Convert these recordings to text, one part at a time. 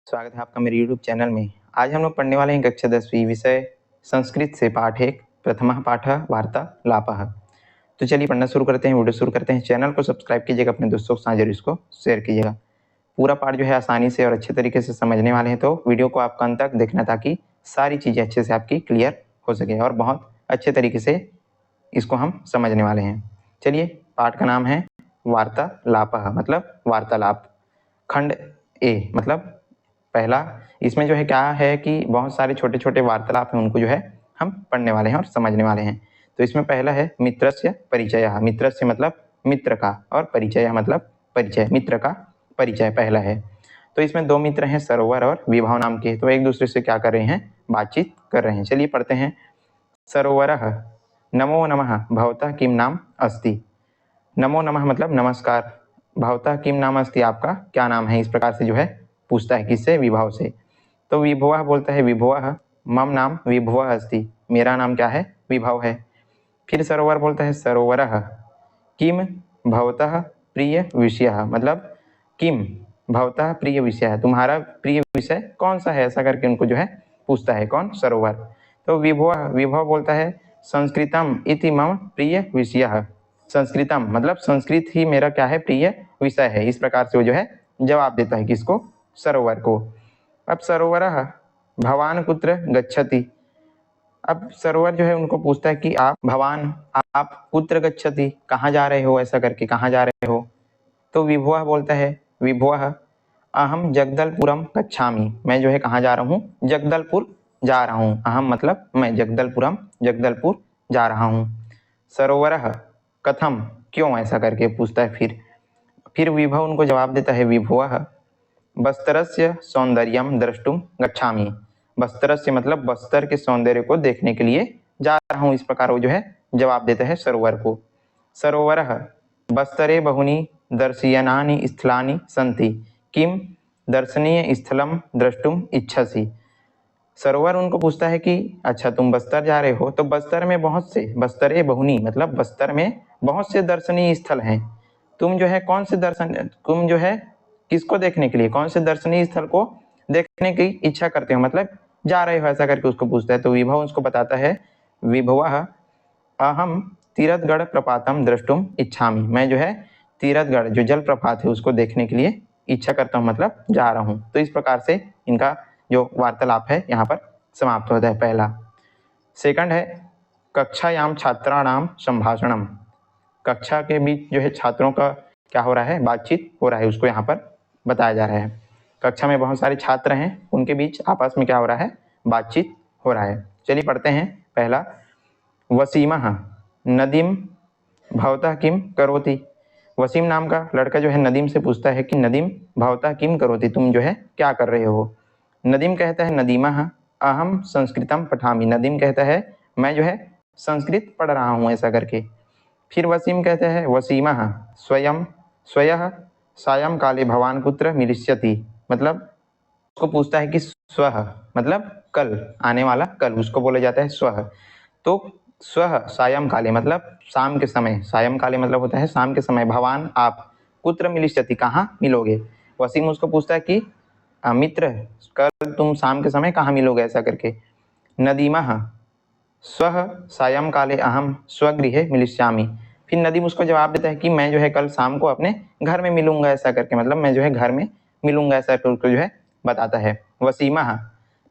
स्वागत है आपका मेरे YouTube चैनल में। आज हम लोग पढ़ने वाले हैं कक्षा 10वीं विषय संस्कृत से पाठ 1 प्रथमः पाठः वार्तालापः। तो चलिए पढ़ना शुरू करते हैं, वीडियो शुरू करते हैं। चैनल को सब्सक्राइब कीजिएगा, अपने दोस्तों के साथ जरूर इसको शेयर कीजिएगा। पूरा पाठ जो है आसानी से और अच्छे तरीके से समझने वाले हैं, तो वीडियो को आपका अंत तक देखना ताकि सारी चीज़ें अच्छे से आपकी क्लियर हो सके और बहुत अच्छे तरीके से इसको हम समझने वाले हैं। चलिए, पाठ का नाम है वार्तालापः मतलब वार्तालाप। खंड ए मतलब पहला। इसमें जो है क्या है कि बहुत सारे छोटे छोटे वार्तालाप हैं, उनको जो है हम पढ़ने वाले हैं और समझने वाले हैं। तो इसमें पहला है मित्रस्य परिचयः। मित्रस्य मतलब मित्र का, और परिचय मतलब परिचय, मित्र का परिचय पहला है। तो इसमें दो मित्र हैं, सरोवर और विभव नाम के। तो एक दूसरे से क्या कर रहे हैं, बातचीत कर रहे हैं। चलिए पढ़ते हैं। सरोवरः नमो नमः भवतः किम नाम अस्ति। नमो नमः मतलब नमस्कार। भवतः किम नाम अस्ति, आपका क्या नाम है, इस प्रकार से जो है पूछता है। किससे, विभव से। तो विभुवः बोलता है विभुवः मम नाम विभुवः अस्ति, मेरा नाम क्या है, विभव है। फिर सरोवर बोलता है सरोवरः किम भवतः प्रिय विषयः मतलब किम भवतः प्रिय विषय, तुम्हारा प्रिय विषय कौन सा है, ऐसा करके उनको जो है पूछता है। कौन, सरोवर। तो विभव बोलता है संस्कृतम इति मम प्रिय विषयः। संस्कृतम मतलब संस्कृत ही मेरा क्या है, प्रिय विषय है। इस प्रकार से वो जो है जवाब देता है। किसको, सरोवर को। अब सरोवरः भवान कुत्र गच्छति। अब सरोवर जो है उनको पूछता है कि आप कुत्र गच्छति, कहाँ जा रहे हो, ऐसा करके कहाँ जा रहे हो। तो विभुवः बोलता है विभुवः अहम जगदलपुरम गच्छामि, मैं जो है कहाँ जा रहा हूँ, जगदलपुर जा रहा हूँ। अहम मतलब मैं, जगदलपुरम जगदलपुर जा रहा हूँ। सरोवरः कथम क्यों, ऐसा करके पूछता है। फिर विभव उनको जवाब देता है विभुवः बस्तरस्य सौंदर्यम द्रष्टुम गच्छामि। बस्तरस्य मतलब बस्तर के सौंदर्य को देखने के लिए जा रहा हूँ। इस प्रकार वो जो है जवाब देता है सरोवर को। सरोवरः बस्तरे बहुनि दर्शनीयानि स्थलानि सन्ति, किम दर्शनीय स्थलम द्रष्टुम इच्छसि। सरोवर उनको पूछता है कि अच्छा तुम बस्तर जा रहे हो, तो बस्तर में बहुत से, बस्तरे बहुनी मतलब बस्तर में बहुत से दर्शनीय स्थल हैं। तुम जो है कौन से तुम जो है किसको देखने के लिए, कौन से दर्शनीय स्थल को देखने की इच्छा करते हो, मतलब जा रहे हो, ऐसा करके उसको पूछता है। तो विभव उसको बताता है विभवः अहम तीरथगढ़ प्रपातम द्रष्टुम इच्छामि, मैं जो है तीरथगढ़ जो जल प्रपात है उसको देखने के लिए इच्छा करता हूँ, मतलब जा रहा हूँ। तो इस प्रकार से इनका जो वार्तालाप है यहाँ पर समाप्त होता है, पहला। सेकंड है कक्षायाम छात्राणाम संभाषणम। कक्षा के बीच जो है छात्रों का क्या हो रहा है, बातचीत हो रहा है, उसको यहाँ पर बताया जा रहा है। कक्षा में बहुत सारे छात्र हैं, उनके बीच आपस में क्या हो रहा है, बातचीत हो रहा है। चलिए पढ़ते हैं। पहला, वसीमः नदीम भवतः किम करोति। वसीम नाम का लड़का जो है नदीम से पूछता है कि नदीम भवतः किम करोति, तुम जो है क्या कर रहे हो। नदीम कहता है नदीमः अहम संस्कृतम पठामि। नदीम कहता है मैं जो है संस्कृत पढ़ रहा हूँ, ऐसा करके। फिर वसीम कहता है वसीमः स्वयं स्वयं सायं काले भवान कुत्र मिलिष्यति, मतलब उसको पूछता है कि स्वः मतलब कल, आने वाला कल, उसको बोला जाता है स्वः। तो स्वः सायं काले मतलब शाम के समय, सायं काले मतलब होता है शाम के समय, भवान आप, कुत्र मिलिष्यति कहाँ मिलोगे। वसीम उसको पूछता है कि मित्र कल तुम शाम के समय कहाँ मिलोगे, ऐसा करके। नदीमः स्वः सायं काले अहम स्वगृहे मिलिष्यामि। फिर नदीम उसको जवाब देता है कि मैं जो है कल शाम को अपने घर में मिलूंगा, ऐसा करके, मतलब मैं जो है घर में मिलूंगा, ऐसा करके जो है बताता है। वसीमः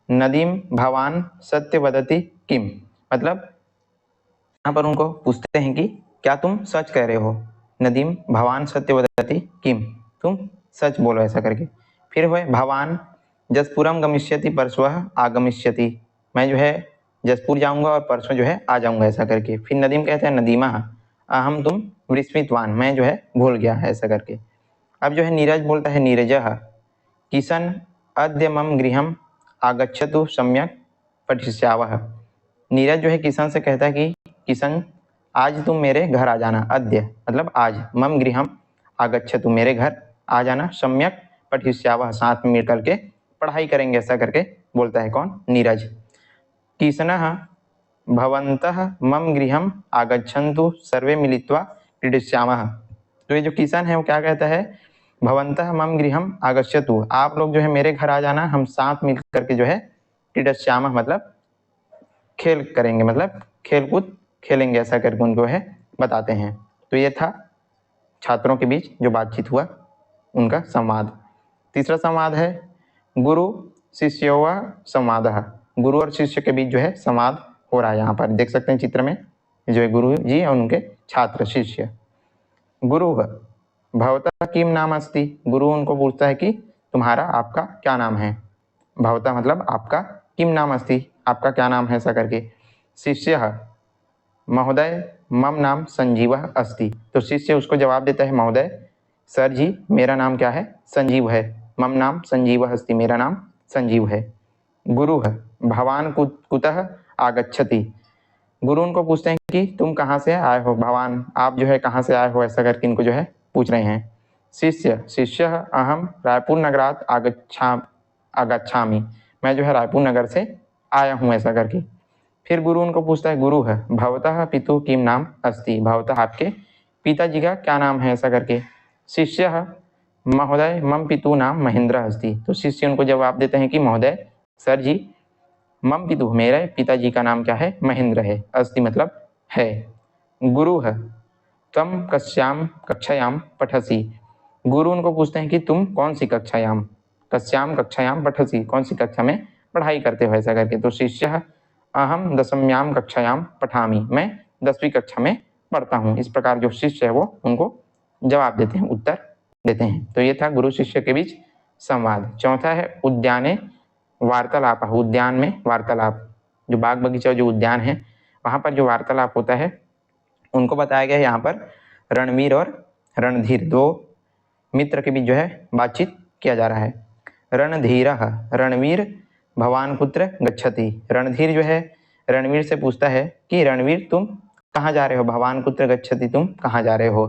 नदीम भवान सत्य वदति किम, मतलब यहाँ पर उनको पूछते हैं कि क्या तुम सच कह रहे हो। नदीम भवान सत्य वदति किम, तुम सच बोलो, ऐसा करके। फिर हुए भवान जसपुरम गमिष्यति परश्वः आगमिष्यति, मैं जो है जसपुर जाऊंगा और परसों जो है आ जाऊंगा, ऐसा करके। फिर नदीम कहते हैं नदीमः अहम तुम विस्मितवान, मैं जो है भूल गया, ऐसा करके। अब जो है नीरज बोलता है नीरजः किशन अद्य मम गृहम आगच्छतु सम्यक पठिष्यावः। नीरज जो है किशन से कहता है कि किशन आज तुम मेरे घर आ जाना, अद्य मतलब आज, मम गृहम आगच्छतु मेरे घर आ जाना, सम्यक पठिष्यावः साथ में मिल करके पढ़ाई करेंगे, ऐसा करके बोलता है। कौन, नीरज। किशनः भवन्तः मम गृहम आगच्छन्तु सर्वे मिलित्वा क्रीडिष्यामः। तो ये जो किशन है वो क्या कहता है भवन्तः मम गृहम आगच्छतु, आप लोग जो है मेरे घर आ जाना, हम साथ मिल करके जो है क्रीडश्यामः मतलब खेल करेंगे, मतलब खेल कूद खेलेंगे, ऐसा करके उनको है बताते हैं। तो ये था छात्रों के बीच जो बातचीत हुआ उनका संवाद। तीसरा संवाद है गुरु शिष्योवा संवादः, गुरु और शिष्य के बीच जो है संवाद हो रहा है। यहाँ पर देख सकते हैं चित्र में जो है गुरु जी और उनके छात्र शिष्य। गुरु भवतः किम नाम अस्ति, गुरु उनको पूछता है कि तुम्हारा आपका क्या नाम है। भवतः मतलब आपका, किम नाम अस्ति आपका क्या नाम है, ऐसा करके। शिष्य महोदय मम नाम संजीवः अस्ति, तो शिष्य उसको जवाब देता है महोदय सर जी मेरा नाम क्या है, संजीव है। मम नाम संजीवः अस्ति, मेरा नाम संजीव है। गुरु भवान कुतः आगच्छति, गुरु उनको पूछते हैं कि तुम कहाँ से आए हो, भवान आप जो है कहाँ से आए हो, ऐसा करके इनको जो है पूछ रहे हैं। शिष्य अहम रायपुर नगरात आगच्छामि, मैं जो है रायपुर नगर से आया हूँ, ऐसा करके। फिर गुरु उनको पूछता है गुरु भवतः पितु किम नाम अस्ति, भवतः आपके पिताजी का क्या नाम है, ऐसा करके। शिष्य महोदय मम पितु नाम महेंद्र अस्ति, तो शिष्य उनको जवाब देते हैं कि महोदय सर जी मम पितु मेरे पिताजी का नाम क्या है, महेंद्र है। अस्ति मतलब है। गुरु तम कक्षायाम पठसी, गुरु उनको पूछते हैं कि तुम कौन सी कक्षायाम पठसी, कौन सी कक्षा में पढ़ाई करते हो, ऐसा करके। तो शिष्य अहम दशम्याम कक्षायाम पठामी, मैं 10वीं कक्षा में पढ़ता हूँ। इस प्रकार जो शिष्य है वो उनको जवाब देते हैं, उत्तर देते हैं। तो ये था गुरु शिष्य के बीच संवाद। चौथा है उद्याने वार्तालाप, उद्यान में वार्तालाप, जो बाग बगीचा जो उद्यान है वहाँ पर जो वार्तालाप होता है उनको बताया गया है। यहाँ पर रणवीर और रणधीर दो मित्र के बीच जो है बातचीत किया जा रहा है। रणधीर रणवीर भवान कुत्र गच्छति, रणधीर जो है रणवीर से पूछता है कि रणवीर तुम कहाँ जा रहे हो, भवान कुत्र गच्छति तुम कहाँ जा रहे हो।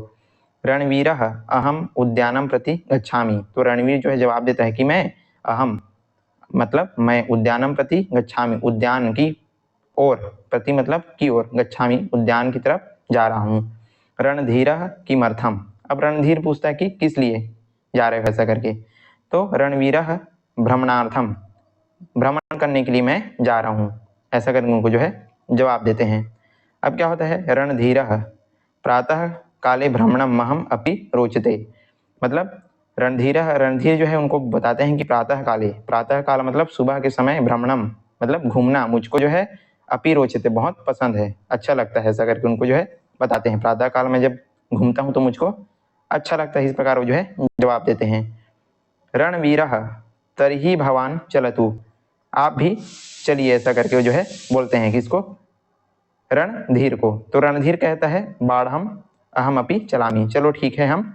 रणवीर अहम उद्यानम प्रति गच्छामि, तो रणवीर जो है जवाब देता है कि मैं अहम मतलब मैं उद्यानम प्रति गच्छामि, उद्यान की ओर, प्रति मतलब की ओर, गच्छामि उद्यान की तरफ जा रहा हूँ। रणधीर किमर्थम, अब रणधीर पूछता है कि किस लिए जा रहे हो, ऐसा करके। तो रणवीर भ्रमणार्थम, भ्रमण करने के लिए मैं जा रहा हूँ, ऐसा करके उनको जो है जवाब देते हैं। अब क्या होता है रणधीर प्रातः काले भ्रमणम महम अपि रोचते, मतलब रणधीर जो है उनको बताते हैं कि प्रातः काल मतलब सुबह के समय, भ्रमणम मतलब घूमना मुझको जो है अपि रोचते बहुत पसंद है, अच्छा लगता है, ऐसा करके उनको जो है बताते हैं। प्रातः काल में जब घूमता हूँ तो मुझको अच्छा लगता है, इस प्रकार वो जो है जवाब देते हैं। रणवीर तर्हि भवान चलतु, आप भी चलिए, ऐसा करके वो जो है बोलते हैं किसको, रणधीर को। तो रणधीर कहता है बाढ़म अहम अपि चलामी, चलो ठीक है हम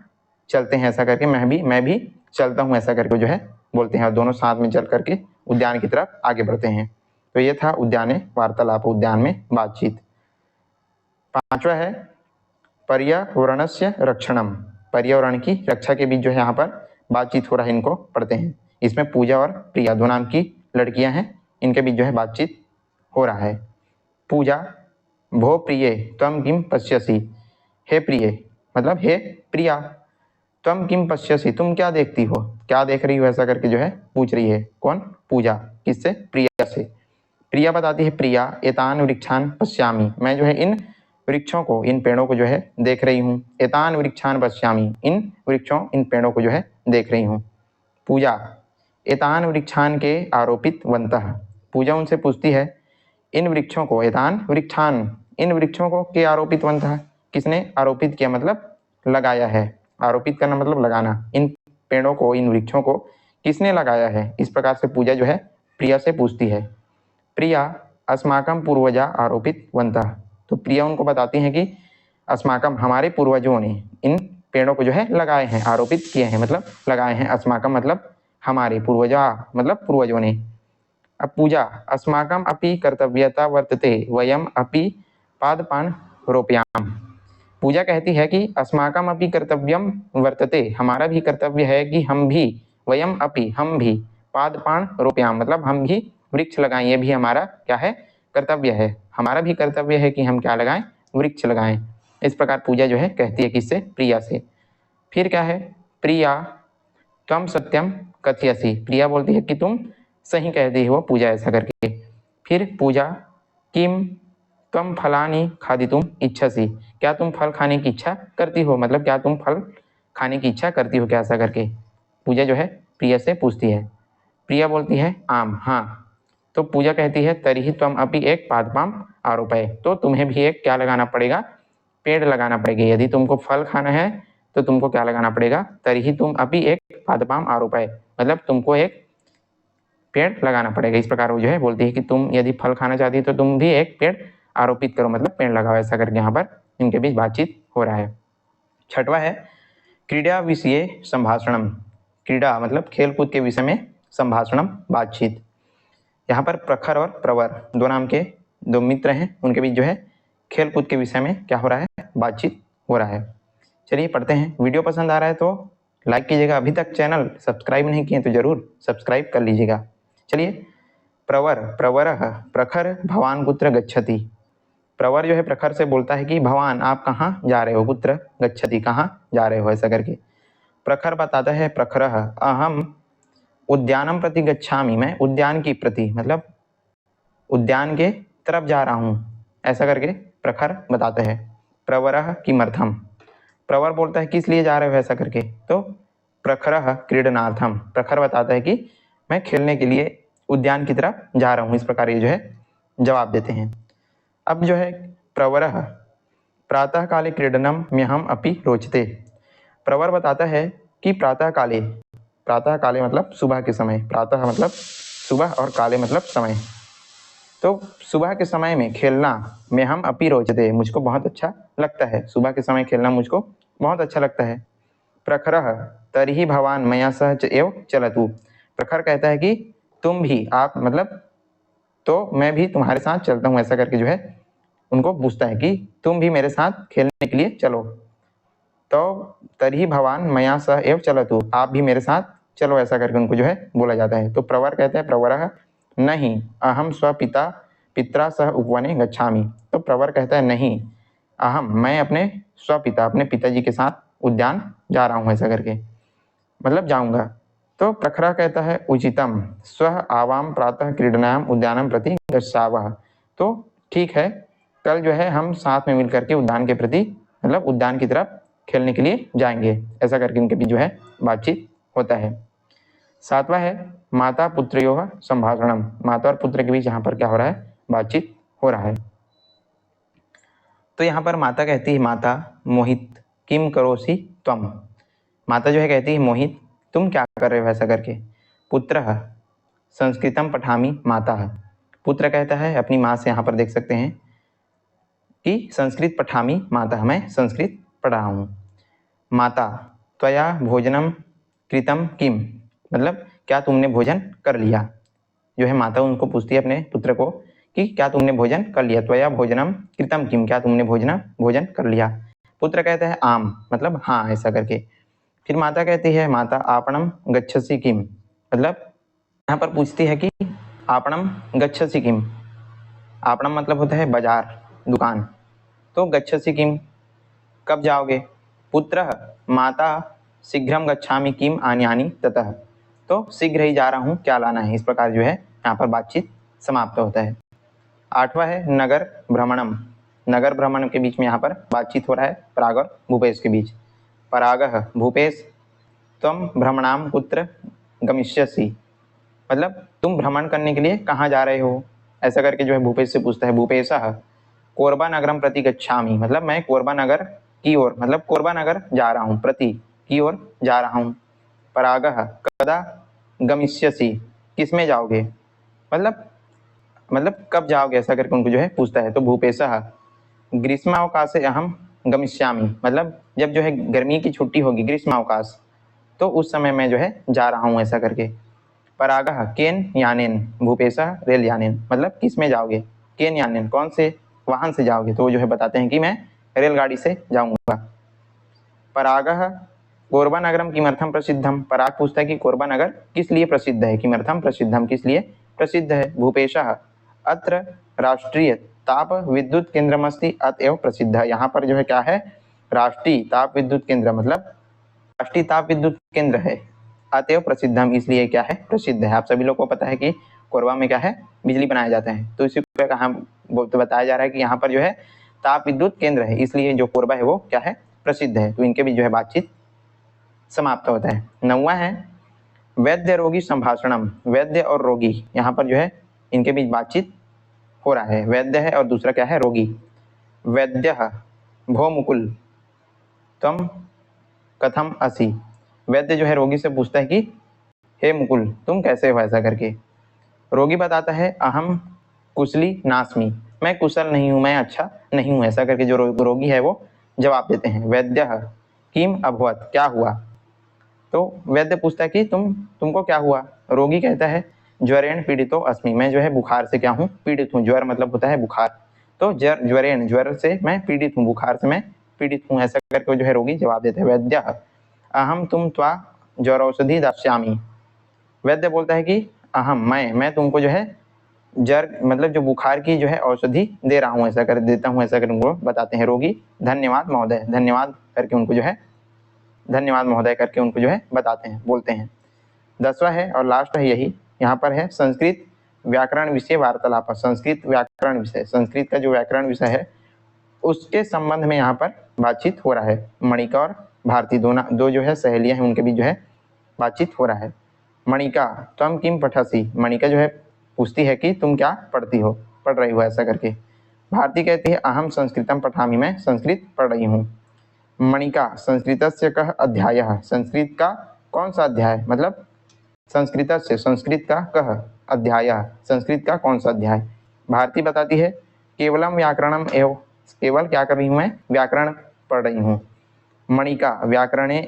चलते हैं, ऐसा करके मैं भी चलता हूँ, ऐसा करके जो है बोलते हैं, और दोनों साथ में चल करके उद्यान की तरफ आगे बढ़ते हैं। तो ये था उद्याने वार्तालाप, उद्यान में बातचीत। पांचवा है पर्यावरणस्य रक्षणम, पर्यावरण की रक्षा के बीच जो है यहाँ पर बातचीत हो रहा है, इनको पढ़ते हैं। इसमें पूजा और प्रिया दो नाम की लड़कियां हैं, इनके बीच जो है बातचीत हो रहा है। पूजा भो प्रिये त्वं किम पश्यसि, हे प्रिय मतलब हे प्रिया, त्वं किम पश्यसि तुम क्या देखती हो, क्या देख रही हो, ऐसा करके जो है पूछ रही है। कौन, पूजा, किससे, प्रिया से। प्रिया बताती है प्रिया एतान वृक्षान पश्यामि, मैं जो है इन वृक्षों को, इन पेड़ों को जो है देख रही हूँ। एतान वृक्षान पश्यामि, इन वृक्षों, इन पेड़ों को जो है देख रही हूँ। पूजा एतान वृक्षान के आरोपित वंतः, पूजा उनसे पूछती है इन वृक्षों को, एतान वृक्षान इन वृक्षों को के आरोपित वंतः, किसने आरोपित किया मतलब लगाया है, आरोपित करना मतलब लगाना, इन पेड़ों को, इन वृक्षों को किसने लगाया है, इस प्रकार से पूजा जो है प्रिया से पूछती है। प्रिया अस्माकम पूर्वजा आरोपित वंतः, तो प्रिया उनको बताती हैं कि अस्माकम हमारे पूर्वजों ने इन पेड़ों को जो है लगाए हैं, आरोपित किए हैं मतलब लगाए हैं। अस्माकम मतलब हमारे, पूर्वजा मतलब पूर्वजों ने। अब पूजा अस्माकम अपि कर्तव्यता वर्तते वयम अपि पादपान रोपयाम, पूजा कहती है कि अस्माकम अपि कर्तव्यम वर्तते, हमारा भी कर्तव्य है कि हम भी, वयम अपि हम भी, पादपान रोपयाम मतलब हम भी वृक्ष लगाएं, ये भी हमारा क्या है, कर्तव्य है, हमारा भी कर्तव्य है कि हम क्या लगाएं, वृक्ष लगाएं। इस प्रकार पूजा जो है कहती है किससे, प्रिया से। फिर क्या है, प्रिया त्वम सत्यम कथयसी, प्रिया बोलती है कि तुम सही कहती हो पूजा, ऐसा करके। फिर पूजा, किम त्वम फलानि खादितुम इच्छसि, क्या तुम फल खाने की इच्छा करती हो, मतलब क्या तुम फल खाने की इच्छा करती हो क्या, ऐसा करके पूजा जो है प्रिया से पूछती है। प्रिया बोलती है आम, हाँ। तो पूजा कहती है तरिहि त्वम अपि एक पादपाम आरोपय, तो तुम्हें भी एक क्या लगाना पड़ेगा, पेड़ लगाना पड़ेगा। यदि तुमको फल खाना है तो तुमको क्या लगाना पड़ेगा, तरिहि तुम अपि एक पादपाम आरोपय, मतलब तुमको एक पेड़ लगाना पड़ेगा। इस प्रकार वो जो है बोलती है कि तुम यदि फल खाना चाहती हो तो तुम भी एक पेड़ आरोपित करो, मतलब पेड़ लगाओ, ऐसा करके यहाँ पर इनके बीच बातचीत हो रहा है। छठवा है क्रीड़ा विषय संभाषणम, क्रीड़ा मतलब खेलकूद के विषय में संभाषणम बातचीत। यहाँ पर प्रखर और प्रवर दो नाम के दो मित्र हैं, उनके बीच जो है खेलकूद के विषय में क्या हो रहा है, बातचीत हो रहा है। चलिए पढ़ते हैं। वीडियो पसंद आ रहा है तो लाइक कीजिएगा, अभी तक चैनल सब्सक्राइब नहीं किए तो जरूर सब्सक्राइब कर लीजिएगा। चलिए, प्रवर प्रवरः प्रखर भवान कुत्र गच्छति, प्रवर जो है प्रखर से बोलता है कि भवान आप कहाँ जा रहे हो, कुत्र गच्छति कहाँ जा रहे हो, ऐसा करके। प्रखर बताता है प्रखरः अहम उद्यानम प्रति गच्छामि, मैं उद्यान की प्रति मतलब उद्यान के तरफ जा रहा हूँ, ऐसा करके प्रखर बताते हैं। प्रवरः किमर्थम, प्रवर बोलता है किस लिए जा रहे हो, ऐसा करके। तो प्रखरः क्रीडनार्थम, प्रखर बताता है कि मैं खेलने के लिए उद्यान की तरफ जा रहा हूँ, इस प्रकार ये जो है जवाब देते हैं। अब जो है प्रवरः प्रातः काले क्रीडनम म्यहम अपि रोचते, प्रवर बताता है कि प्रातः काले, प्रातः काले मतलब सुबह के समय, प्रातः मतलब सुबह और काले मतलब समय, तो सुबह के समय में खेलना में हम अपी रोचते, मुझको बहुत अच्छा लगता है, सुबह के समय खेलना मुझको बहुत अच्छा लगता है। प्रखरः तर्हि भवान मया सह एव चलतु, प्रखर कहता है कि तुम भी, आप मतलब तो मैं भी तुम्हारे साथ चलता हूँ, ऐसा करके जो है उनको पूछता है कि तुम भी मेरे साथ खेलने के लिए चलो। तो तर्हि भवान मया सह एव चलतु, आप भी मेरे साथ चलो, ऐसा करके उनको जो है बोला जाता है। तो प्रवर कहते हैं प्रवरः नहीं अहम स्वपिता पित्रा सह उपवने गच्छामि, तो प्रवर कहता है नहीं अहम मैं अपने स्वपिता अपने पिताजी के साथ उद्यान जा रहा हूँ, ऐसा करके मतलब जाऊंगा। तो प्रखरा कहता है उचितम स्व आवाम प्रातः क्रीडनायाम उद्यानम प्रति गच्छावः, तो ठीक है कल जो है हम साथ में मिलकर के उद्यान के प्रति मतलब उद्यान की तरफ खेलने के लिए जाएंगे, ऐसा करके उनके बीच जो है बातचीत होता है। सातवां है माता पुत्र्योः संभाषणम, माता और पुत्र के बीच यहाँ पर क्या हो रहा है, बातचीत हो रहा है। तो यहाँ पर माता कहती है माता मोहित किम करोसि त्वम, माता जो है कहती है मोहित तुम क्या कर रहे हो, ऐसा करके। पुत्रः संस्कृतम पठामि माता, पुत्र कहता है अपनी माँ से, यहाँ पर देख सकते हैं कि संस्कृत पठामि माता, मैं संस्कृत पढ़ रहा हूँ। माता त्वया भोजनम कृतम किम, मतलब क्या तुमने भोजन कर लिया, जो है माता उनको पूछती है अपने पुत्र को कि क्या तुमने भोजन कर लिया, त्वया भोजनम कृतम किम, क्या तुमने भोजन कर लिया। पुत्र कहता है आम, मतलब हाँ, ऐसा करके। फिर माता कहती है माता आपणम गच्छसि किम, मतलब यहाँ पर पूछती है कि आपणम गच्छसि किम, आपणम मतलब होता है बाजार दुकान, तो गच्छसि किम कब जाओगे। पुत्र माता शीघ्रम गच्छामि किम आन्यानि ततः, तो शीघ्र ही जा रहा हूँ, क्या लाना है, इस प्रकार जो है यहाँ पर बातचीत समाप्त होता है। आठवां है नगर भ्रमणम, नगर भ्रमण के बीच में यहाँ पर बातचीत हो रहा है पराग और भूपेश के बीच। परागः भूपेश त्वम भ्रमणाम कुत्र गमिष्यसि, मतलब तुम भ्रमण करने के लिए कहाँ जा रहे हो, ऐसा करके जो है भूपेश से पूछता है। भूपेशः कोरबा नगरम प्रति गच्छामि, मतलब मैं कोरबा नगर की ओर, मतलब कोरबा नगर जा रहा हूँ, प्रति की ओर जा रहा हूँ। परागः कदा गमिष्यसि, किसमें जाओगे, मतलब कब जाओगे, ऐसा करके उनको जो है पूछता है। तो भूपेशः ग्रीष्मावकाशे अहम गमिष्यामि, मतलब जब जो है गर्मी की छुट्टी होगी ग्रीष्मावकाश, तो उस समय मैं जो है जा रहा हूँ, ऐसा करके। परागः केन यानेन, भूपेशः रेल यानेन, मतलब किस में जाओगे, केन यानेन कौन से वाहन से जाओगे, तो वो जो है बताते हैं कि मैं रेलगाड़ी से जाऊंगा। परागः कोरबा नगरम किमर्थम प्रसिद्धम, पराग पूछता है कि कोरबा नगर किस लिए प्रसिद्ध है, किमर्थम प्रसिद्धम किस लिए प्रसिद्ध है। भूपेशः अत्र राष्ट्रीय ताप विद्युत केंद्रमस्ति अतएव प्रसिद्ध, यहाँ पर जो है क्या है, राष्ट्रीय ताप विद्युत केंद्र, मतलब राष्ट्रीय ताप विद्युत केंद्र है, अतएव प्रसिद्धम, इसलिए क्या है, प्रसिद्ध है। आप सभी लोग को पता है कि कोरबा में क्या है, बिजली बनाया जाता है। तो इसी को कहा तो बताया जा रहा है कि यहाँ पर जो है ताप विद्युत केंद्र है, इसलिए जो कोरबा है वो क्या है, प्रसिद्ध है। तो इनके बीच जो है बातचीत समाप्त होता है। 9वां है वैद्य रोगी संभाषणम, वैद्य और रोगी यहाँ पर जो है इनके बीच बातचीत हो रहा है। वैद्य है और दूसरा क्या है, रोगी। वैद्य भो मुकुल तम कथम असि, वैद्य जो है रोगी से पूछता है कि हे मुकुल तुम कैसे हो, ऐसा करके। रोगी बताता है अहम कुशली नास्मि, मैं कुशल नहीं हूँ, मैं अच्छा नहीं हूँ, ऐसा करके जो रोगी है वो जवाब देते हैं। वैद्य किम अभवत, क्या हुआ। तो वैद्य पूछता है कि तुमको क्या हुआ। रोगी कहता है ज्वरेण पीड़ितो अस्मि, मैं जो है बुखार से क्या हूँ, पीड़ित हूँ। ज्वर मतलब होता है बुखार, तो ज्वरेण ज्वर से मैं पीड़ित हूँ, बुखार से मैं पीड़ित हूँ, ऐसा करके जो है रोगी जवाब देते हैं। वैद्य अहम तुम त्वा ज्वरौषधि दास्यामि, वैद्य बोलता है कि अहम मैं तुमको जो है जर मतलब जो बुखार की जो है औषधि दे रहा हूँ, ऐसा कर देता हूँ, ऐसा कर उनको बताते हैं। रोगी धन्यवाद महोदय, धन्यवाद करके उनको जो है धन्यवाद महोदय करके उनको जो है बताते हैं, बोलते हैं। 10वां है और लास्ट है यही, यहाँ पर है संस्कृत व्याकरण विषय वार्तालाप। संस्कृत व्याकरण विषय, संस्कृत का जो व्याकरण विषय है उसके संबंध में यहाँ पर बातचीत हो रहा है। मणिका और भारती दो जो है सहेलियां हैं, उनके बीच जो है बातचीत हो रहा है। मणिका त्वम किम पठसी, मणिका जो है पूछती है कि तुम क्या पढ़ती हो, पढ़ रही हो, ऐसा करके। भारती कहती है अहम संस्कृतम पठामि, मैं संस्कृत पढ़ रही हूँ। मणिका संस्कृतस्य कः अध्यायः, संस्कृत का कौन सा अध्याय, मतलब संस्कृतस्य संस्कृत का कः अध्यायः, संस्कृत का कौन सा अध्याय। भारती बताती है केवलम व्याकरणम एव, केवल क्या कर रही हूँ, मैं व्याकरण पढ़ रही हूँ। मणिका व्याकरणे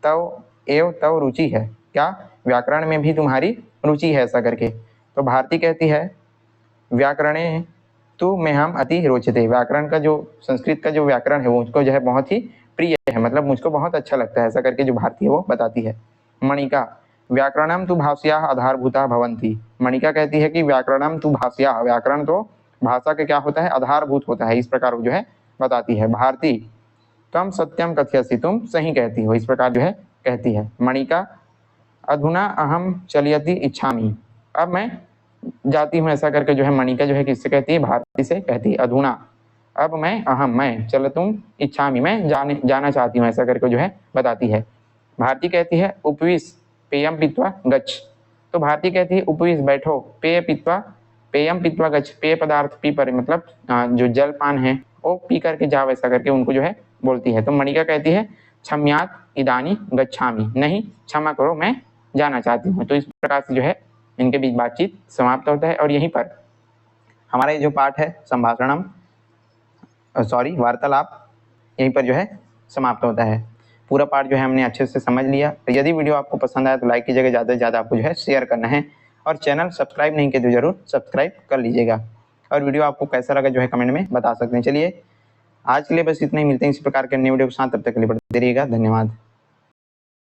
तव एव तव रुचि है, क्या व्याकरण में भी तुम्हारी रुचि है, ऐसा करके। तो भारती कहती है व्याकरणे तू में हम अति रोचते, व्याकरण का जो संस्कृत का जो व्याकरण है वो मुझको जो है बहुत ही प्रिय है, मतलब मुझको बहुत अच्छा लगता है, ऐसा करके जो भारती है वो बताती है। मणिका व्याकरणम तु भाष्या आधारभूता भवंती, मणिका कहती है कि व्याकरणम तु भाष्या, व्याकरण तो भाषा के क्या होता है, आधारभूत होता है, इस प्रकार वो जो है बताती है। भारती तम सत्यम कथयसि, तुम सही कहती हो, इस प्रकार जो है कहती है। मणिका अधुना अहम चलियति इच्छामि, अब मैं जाती हूँ, ऐसा करके जो है मणिका जो है किससे कहती है, भारती से कहती है। अधुना अब मैं चलतुम इच्छामि, मैं जाना चाहती हूँ, ऐसा करके जो है बताती है। भारती कहती है उपविश पेयम पीत्वा गच्छ, तो भारती कहती है उपविश बैठो, पेय पीत्वा पेयम पीत्वा गच्छ, पेय पदार्थ पी पर, मतलब जो जल पान है वो पी करके जाओ, ऐसा करके उनको जो है बोलती है। तो मणिका कहती है क्षम्यात इदानी गच्छामि, नहीं क्षमा करो मैं जाना चाहती हूँ। तो इस प्रकार से जो है इनके बीच बातचीत समाप्त होता है। और यहीं पर हमारा ये जो पाठ है संभाषणम वार्तालाप यहीं पर जो है समाप्त होता है। पूरा पाठ जो है हमने अच्छे से समझ लिया। तो यदि वीडियो आपको पसंद आया तो लाइक कीजिएगा, ज़्यादा से ज़्यादा आपको जो है शेयर करना है, और चैनल सब्सक्राइब नहीं किया तो जरूर सब्सक्राइब कर लीजिएगा। और वीडियो आपको कैसा लगा जो है कमेंट में बता सकते हैं। चलिए आज के लिए बस इतना ही, मिलते हैं इसी प्रकार के अन्य वीडियो के साथ, तब तक के लिए पढ़ते रहिएगा। धन्यवाद।